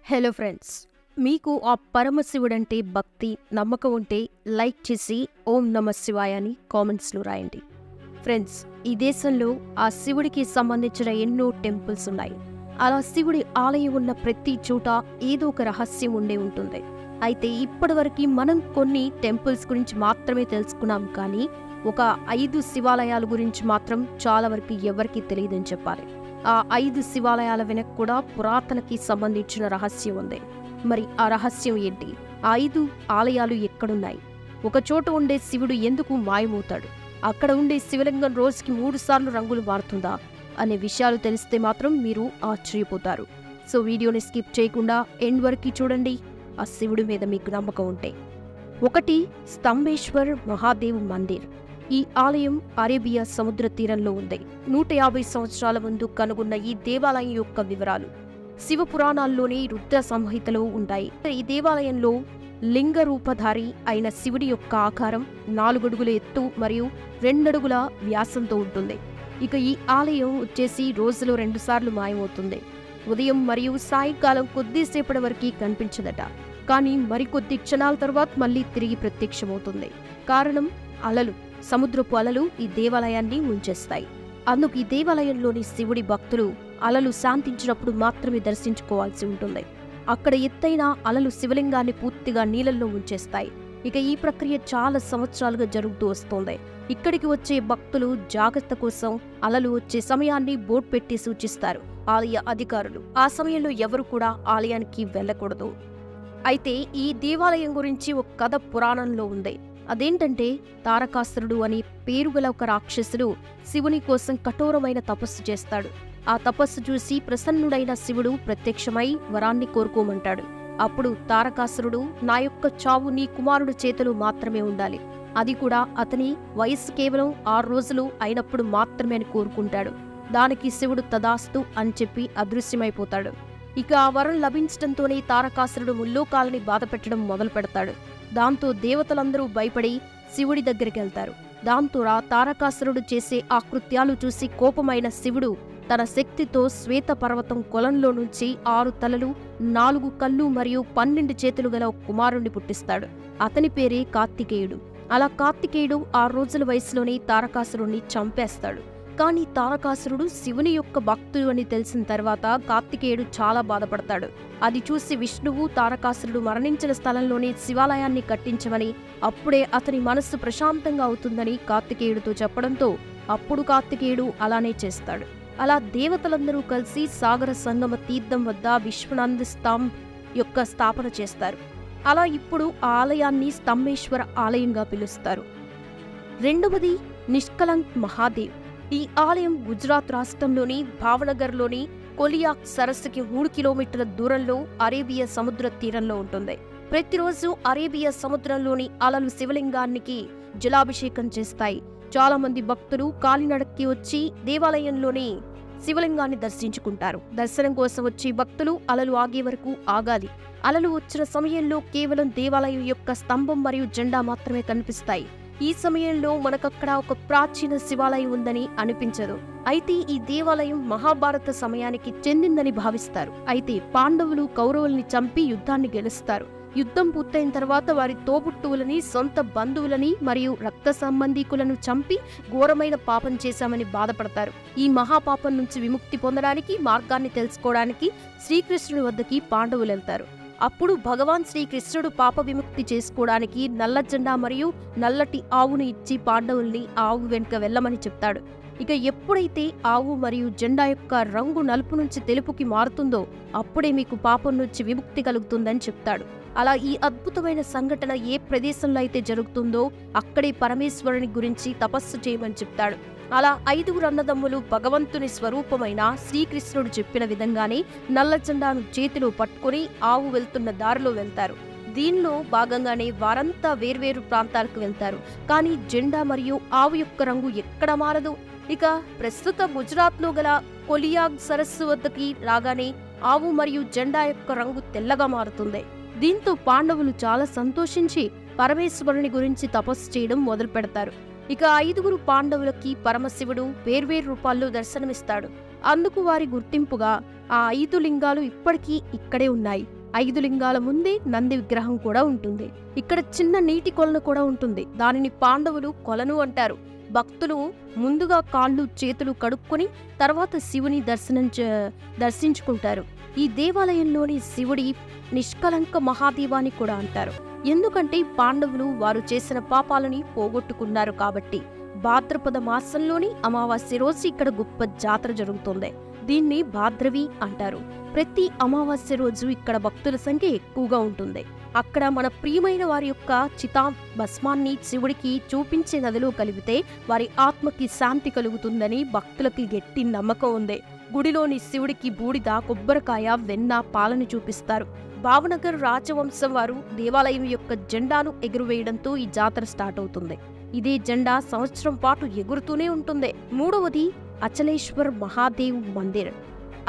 Hello friends, మీకు ఆ పరమశివుడంటే భక్తి నమ్మకం ఉంటే లైక్ చేసి ఓం నమ శివాయ అని కామెంట్స్లో రాయండి. ఫ్రెండ్స్, ఈ దేశంలో ఆ శివుడికి సంబంధించిన ఎన్నో టెంపుల్స్ ఉన్నాయి. అలా శివుడి ఆలయం ఉన్న ప్రతి చోట ఏదో ఒక రహస్యం ఉండే ఉంటుంది. అయితే ఇప్పటివరకు మనం కొన్ని టెంపుల్స్ గురించి మాత్రమే తెలుసుకున్నాం, కానీ ఒక 5 శివాలయాల గురించి మాత్రం చాలా వరకు ఎవరికీ తెలియదని చెప్పాలి. ఆ 5 శివాలయాల వెనక కూడా పురాతనకి సంబంధించిన రహస్యం ఉంది. మరి ఆ రహస్యం ఏంటి? ఆ 5 ఆలయాలు ఎక్కడున్నాయి? ఒక చోట ఉండే శివుడు ఎందుకు మాయమవుతాడు? అక్కడ ఉండే శివలింగం రోజుకి 3 సార్లు రంగులు మారుతుందా అనే విషయాలు తెలిస్తే మాత్రం మీరు ఆశ్చర్యపోతారు. సో వీడియోని స్కిప్ చేయకుండా ఎండ్ వరకు చూడండి, ఆ శివుడి మీద మీకు నమ్మకం ఉంటే. 1 స్తంభేశ్వర్ మహాదేవ్ మందిర్. ఈ ఆలయం అరేబియా సముద్ర తీరంలో ఉంది. 150 సంవత్సరాల ముందు కనుగొన్న ఈ దేవాలయం యొక్క వివరాలు శివ పురాణాల్లోని రుద్ర సంహితలో ఉంటాయి. ఈ దేవాలయంలో లింగ రూపధారి అయిన శివుడి యొక్క ఆకారం 4 అడుగుల ఎత్తు మరియు 2 అడుగుల వ్యాసంతో ఉంటుంది. ఇక ఈ ఆలయం వచ్చేసి రోజులో 2 సార్లు మాయమవుతుంది. ఉదయం మరియు సాయంకాలం కొద్దిసేపటి వరకు కనిపించదట, కానీ మరికొద్ది క్షణాల తర్వాత మళ్ళీ తిరిగి ప్రత్యక్షమవుతుంది. కారణం అలలు. సముద్రపు అలలు ఈ దేవాలయాన్ని ముంచేస్తాయి. అందుకు ఈ దేవాలయంలోని శివుడి భక్తులు అలలు శాంతించినప్పుడు మాత్రమే దర్శించుకోవాల్సి ఉంటుంది. అక్కడ ఎత్తైన అలలు శివలింగాన్ని పూర్తిగా నీళ్ళల్లో ముంచేస్తాయి. ఇక ఈ ప్రక్రియ చాలా సంవత్సరాలుగా జరుగుతూ వస్తోంది. ఇక్కడికి వచ్చే భక్తులు జాగ్రత్త కోసం అలలు వచ్చే సమయాన్ని బోర్డు పెట్టి సూచిస్తారు ఆలయ అధికారులు. ఆ సమయంలో ఎవరు కూడా ఆలయానికి వెళ్ళకూడదు. అయితే ఈ దేవాలయం గురించి ఒక కథ పురాణంలో ఉంది. అదేంటంటే, తారకాసురుడు అని పేరుగల ఒక రాక్షసుడు శివుని కోసం కఠోరమైన తపస్సు చేస్తాడు. ఆ తపస్సు చూసి ప్రసన్నుడైన శివుడు ప్రత్యక్షమై వరాన్ని కోరుకోమంటాడు. అప్పుడు తారకాసురుడు, నా యొక్క చావు నీ కుమారుడు చేతిలో మాత్రమే ఉండాలి, అది కూడా అతని వయస్సు కేవలం 6 రోజులు అయినప్పుడు మాత్రమే అని కోరుకుంటాడు. దానికి శివుడు తదాస్తు అని చెప్పి అదృశ్యమైపోతాడు. ఇక ఆ వరం లభించడంతోనే తారకాసురుడు ముల్లోకాలని బాధపెట్టడం మొదలు పెడతాడు. దాంతో దేవతలందరూ భయపడి శివుడి దగ్గరికి వెళ్తారు. దాంతో తారకాసురుడు చేసే ఆ కృత్యాలు చూసి కోపమైన శివుడు తన శక్తితో శ్వేత పర్వతం కొలంలో నుంచి 6 తలలు, 4 కళ్ళు మరియు 12 చేతులు గల ఒక కుమారుణ్ణి పుట్టిస్తాడు. అతని పేరే కార్తికేయుడు. అలా కార్తికేయుడు 6 రోజుల వయసులోనే తారకాసురుణ్ణి చంపేస్తాడు. కానీ తారకాసురుడు శివుని యొక్క భక్తుడు అని తెలిసిన తర్వాత కార్తికేయుడు చాలా బాధపడతాడు. అది చూసి విష్ణువు తారకాసురుడు మరణించిన స్థలంలోనే శివాలయాన్ని కట్టించమని, అప్పుడే అతని మనస్సు ప్రశాంతంగా అవుతుందని కార్తికేయుడితో చెప్పడంతో అప్పుడు కార్తికేయుడు అలానే చేస్తాడు. అలా దేవతలందరూ కలిసి సాగర సంగమ తీర్థం వద్ద విశ్వనంద స్తంభ్ యొక్క స్థాపన చేస్తారు. అలా ఇప్పుడు ఆ ఆలయాన్ని స్తంభేశ్వర ఆలయంగా పిలుస్తారు. 2వది నిష్కలంక్ మహాదేవ్. ఈ ఆలయం గుజరాత్ రాష్ట్రంలోని భావనగర్లోని కొలియాక్ సరస్సుకి 3 కిలోమీటర్ల దూరంలో అరేబియా సముద్ర తీరంలో ఉంటుంది. ప్రతిరోజు అరేబియా సముద్రంలోని అలలు శివలింగానికి జలాభిషేకం చేస్తాయి. చాలా మంది భక్తులు కాలినడక్కి వచ్చి దేవాలయంలోని శివలింగాన్ని దర్శించుకుంటారు. దర్శనం కోసం వచ్చి భక్తులు అలలు ఆగే వరకు ఆగాలి. అలలు వచ్చిన సమయంలో కేవలం దేవాలయం యొక్క స్తంభం మరియు జెండా మాత్రమే కనిపిస్తాయి. ఈ సమయంలో మనకక్కడ ఒక ప్రాచీన శివాలయం ఉందని అనిపించదు. అయితే ఈ దేవాలయం మహాభారత సమయానికి చెందిందని భావిస్తారు. అయితే పాండవులు కౌరవుల్ని చంపి యుద్ధాన్ని గెలుస్తారు. యుద్ధం పూర్తయిన తర్వాత వారి తోబుట్టువులని, సొంత బంధువులని మరియు రక్త సంబంధీకులను చంపి ఘోరమైన పాపం చేశామని బాధపడతారు. ఈ మహాపాపం నుంచి విముక్తి పొందడానికి మార్గాన్ని తెలుసుకోవడానికి శ్రీకృష్ణుడి వద్దకి పాండవులు వెళ్తారు. అప్పుడు భగవాన్ శ్రీకృష్ణుడు పాప విముక్తి చేసుకోవడానికి నల్ల జెండా మరియు నల్లటి ఆవును ఇచ్చి పాండవుల్ని ఆవు వెనుక వెళ్ళమని చెప్తాడు. ఇక ఎప్పుడైతే ఆవు మరియు జెండా యొక్క రంగు నలుపు నుంచి తెలుపుకి మారుతుందో అప్పుడే మీకు పాపం నుంచి విముక్తి కలుగుతుందని చెప్తాడు. అలా ఈ అద్భుతమైన సంఘటన ఏ ప్రదేశంలో అయితే జరుగుతుందో అక్కడే పరమేశ్వరుని గురించి తపస్సు చేయమని చెప్తాడు. అలా 5 అన్నదమ్ములు భగవంతుని స్వరూపమైన శ్రీకృష్ణుడు చెప్పిన విధంగానే నల్ల జెండాను చేతిలో పట్టుకుని ఆవు వెళ్తున్న దారిలో వెళ్తారు. దీనిలో భాగంగానే వారంతా వేర్వేరు ప్రాంతాలకు వెళ్తారు. కానీ జెండా మరియు ఆవు యొక్క రంగు ఎక్కడ మారదు. ఇక ప్రస్తుత గుజరాత్లో గల కొలియాగ్ సరస్సు వద్దకి రాగానే ఆవు మరియు జెండా యొక్క రంగు తెల్లగా మారుతుంది. దీంతో పాండవులు చాలా సంతోషించి పరమేశ్వరుని గురించి తపస్సు చేయడం మొదలు పెడతారు. ఇక 5 పాండవులకి పరమశివుడు వేర్వేరు రూపాల్లో దర్శనమిస్తాడు. అందుకు వారి గుర్తింపుగా ఆ 5 లింగాలు ఇప్పటికీ ఇక్కడే ఉన్నాయి. 5 లింగాల ముందే నంది విగ్రహం కూడా ఉంటుంది. ఇక్కడ చిన్న నీటి కొలను కూడా ఉంటుంది. దానిని పాండవులు కొలను అంటారు. భక్తులు ముందుగా కాళ్ళు చేతులు కడుక్కొని తర్వాత శివుని దర్శించుకుంటారు. ఈ దేవాలయంలోని శివుడి నిష్కలంక మహాదేవాని కూడా అంటారు. ఎందుకంటే పాండవులు వారు చేసిన పాపాలని పోగొట్టుకున్నారు కాబట్టి. భాద్రపద మాసంలోని అమావాస్య రోజు ఇక్కడ గొప్ప జాతర జరుగుతుంది. దీన్ని భాద్రవి అంటారు. ప్రతి అమావాస్య రోజు ఇక్కడ భక్తుల సంఖ్య ఎక్కువగా ఉంటుంది. అక్కడ మన ప్రియమైన వారి యొక్క భస్మాన్ని శివుడికి చూపించే నదిలో కలిపితే వారి ఆత్మకి శాంతి కలుగుతుందని భక్తులకి గట్టి నమ్మకం ఉంది. గుడిలోని శివుడికి బూడిద, కొబ్బరికాయ, వెన్న, పాలను చూపిస్తారు. భావనగర్ రాజవంశం వారు దేవాలయం యొక్క జెండాను ఎగురవేయడంతో ఈ జాతర స్టార్ట్ అవుతుంది. ఇదే జెండా సంవత్సరం పాటు ఎగురుతూనే ఉంటుంది. మూడవది అచలేశ్వర్ మహాదేవ్ మందిర్.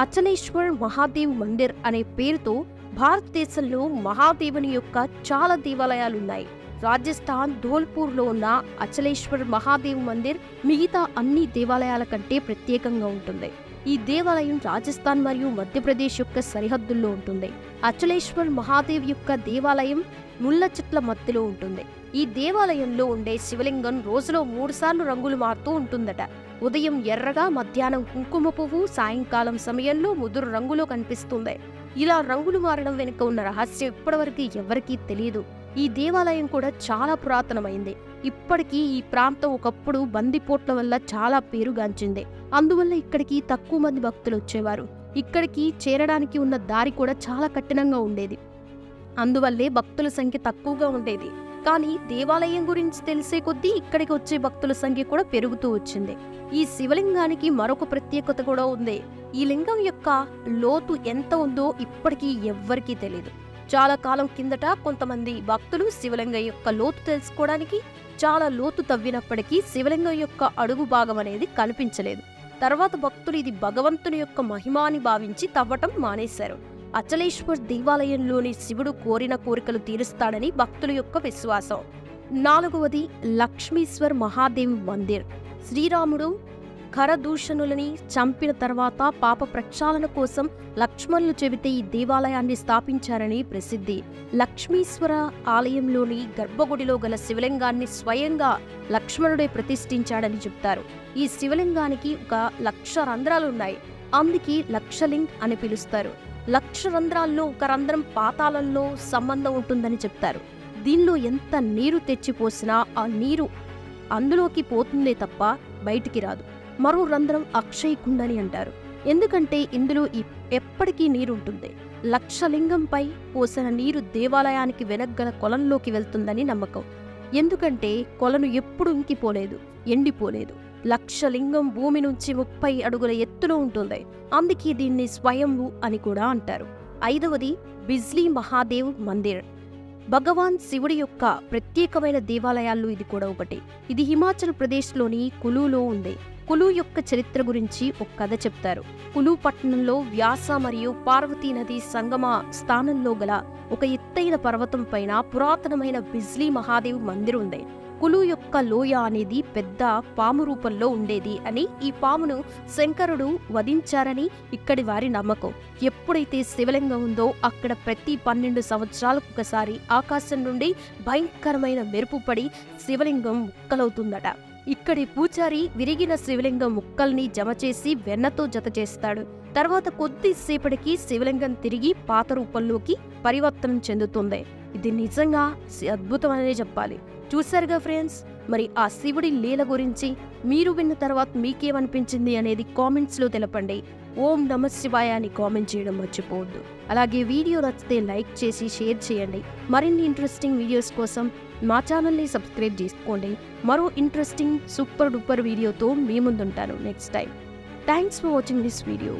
అచలేశ్వర్ మహాదేవ్ మందిర్ అనే పేరుతో భారతదేశంలో మహాదేవుని యొక్క చాలా దేవాలయాలున్నాయి. రాజస్థాన్ ధోల్పూర్లో ఉన్న అచలేశ్వర్ మహాదేవ్ మందిర్ మిగతా అన్ని దేవాలయాల కంటే ప్రత్యేకంగా ఉంటుంది. ఈ దేవాలయం రాజస్థాన్ మరియు మధ్యప్రదేశ్ యొక్క సరిహద్దుల్లో ఉంటుంది. అచలేశ్వర్ మహాదేవ్ యొక్క దేవాలయం ముళ్ళ చెట్ల మధ్యలో ఉంటుంది. ఈ దేవాలయంలో ఉండే శివలింగం రోజులో 3 సార్లు రంగులు మారుతూ ఉంటుందట. ఉదయం ఎర్రగా, మధ్యాహ్నం కుంకుమ పువ్వు, సాయంకాలం సమయంలో ముదురు రంగులో కనిపిస్తుంది. ఇలా రంగులు మారడం వెనుక ఉన్న రహస్యం ఇప్పటివరకు ఎవరికీ తెలియదు. ఈ దేవాలయం కూడా చాలా పురాతనమైంది. ఇప్పటికీ ఈ ప్రాంతం ఒకప్పుడు బందిపోట్ల వల్ల చాలా పేరుగాంచింది. అందువల్ల ఇక్కడికి తక్కువ మంది భక్తులు వచ్చేవారు. ఇక్కడికి చేరడానికి ఉన్న దారి కూడా చాలా కఠినంగా ఉండేది. అందువల్లే భక్తుల సంఖ్య తక్కువగా ఉండేది. కానీ దేవాలయం గురించి తెలిసే కొద్దీ ఇక్కడికి వచ్చే భక్తుల సంఖ్య కూడా పెరుగుతూ వచ్చింది. ఈ శివలింగానికి మరొక ప్రత్యేకత కూడా ఉంది. ఈ లింగం యొక్క లోతు ఎంత ఉందో ఇప్పటికీ ఎవ్వరికీ తెలియదు. చాలా కాలం కిందట కొంతమంది భక్తులు శివలింగం యొక్క లోతు తెలుసుకోవడానికి చాలా లోతు తవ్వినప్పటికీ శివలింగం యొక్క అడుగు భాగం అనేది కనిపించలేదు. తర్వాత భక్తులు ఇది భగవంతుని యొక్క మహిమ అని భావించి తవ్వటం మానేశారు. అచలేశ్వర్ దేవాలయంలోని శివుడు కోరిన కోరికలు తీరుస్తాడని భక్తుల యొక్క విశ్వాసం. 4వది లక్ష్మీశ్వర్ మహాదేవ్ మందిర్. శ్రీరాముడు ఖరదూషణులని చంపిన తర్వాత పాప ప్రక్షాళన కోసం లక్ష్మణులు చెబితే ఈ దేవాలయాన్ని స్థాపించారని ప్రసిద్ధి. లక్ష్మీశ్వర ఆలయంలోని గర్భగుడిలో గల శివలింగాన్ని స్వయంగా లక్ష్మణుడే ప్రతిష్ఠించాడని చెప్తారు. ఈ శివలింగానికి 1,00,000 రంధ్రాలున్నాయి. అందుకే లక్షలింగ్ అని పిలుస్తారు. 1,00,000 రంధ్రాల్లో ఒక రంధ్రం పాతాళంలో సంబంధం ఉంటుందని చెప్తారు. దీనిలో ఎంత నీరు తెచ్చిపోసినా ఆ నీరు అందులోకి పోతుందే తప్ప బయటికి రాదు. మరో రంధ్రం అక్షయ కుండని అంటారు. ఎందుకంటే ఇందులో ఎప్పటికీ నీరుంటుంది. లక్షలింగంపై పోసిన నీరు దేవాలయానికి వెనగ్గల కొలంలోకి వెళ్తుందని నమ్మకం. ఎందుకంటే కొలను ఎప్పుడు ఇంకిపోలేదు, ఎండిపోలేదు. లక్షలింగం భూమి నుంచి 30 అడుగుల ఎత్తులో ఉంటుంది. అందుకే దీన్ని స్వయంభూ అని కూడా అంటారు. 5వది బిజ్లీ మహాదేవ్ మందిర్. భగవాన్ శివుడి యొక్క ప్రత్యేకమైన దేవాలయాల్లో ఇది కూడా ఒకటి. ఇది హిమాచల్ ప్రదేశ్లోని కులులో ఉంది. కులు యొక్క చరిత్ర గురించి ఒక కథ చెప్తారు. కులు పట్టణంలో వ్యాస మరియు పార్వతీ నది సంగమ స్థానంలో గల ఒక ఎత్తైన పర్వతం పైన పురాతనమైన బిజ్లీ మహాదేవ్ మందిర్ ఉంది. కులు యొక్క లోయ అనేది పెద్ద పాము రూపంలో ఉండేది అని, ఈ పామును శంకరుడు వధించారని ఇక్కడి వారి నమ్మకం. ఎప్పుడైతే శివలింగం ఉందో అక్కడ ప్రతి 12 సంవత్సరాలకు ఒకసారి ఆకాశం నుండి భయంకరమైన మెరుపు పడి శివలింగం ముక్కలవుతుందట. ఇక్కడి పూజారి విరిగిన శివలింగం ముక్కల్ని జమ చేసి వెన్నతో జత చేస్తాడు. తర్వాత కొద్దిసేపటికి శివలింగం తిరిగి పాత రూపంలోకి పరివర్తనం చెందుతుంది. ఇది నిజంగా అద్భుతమనే చెప్పాలి. చూశారుగా ఫ్రెండ్స్, మరి ఆ శివుడి లీల గురించి మీరు విన్న తర్వాత మీకేమనిపించింది అనేది కామెంట్స్లో తెలపండి. ఓం నమ శివాయ అని కామెంట్ చేయడం మర్చిపోవద్దు. అలాగే వీడియో నచ్చితే లైక్ చేసి షేర్ చేయండి. మరిన్ని ఇంట్రెస్టింగ్ వీడియోస్ కోసం మా ఛానల్ని సబ్స్క్రైబ్ చేసుకోండి. మరో ఇంట్రెస్టింగ్ సూపర్ డూపర్ వీడియోతో మీ ముందుంటాను next time. Thanks for watching this video.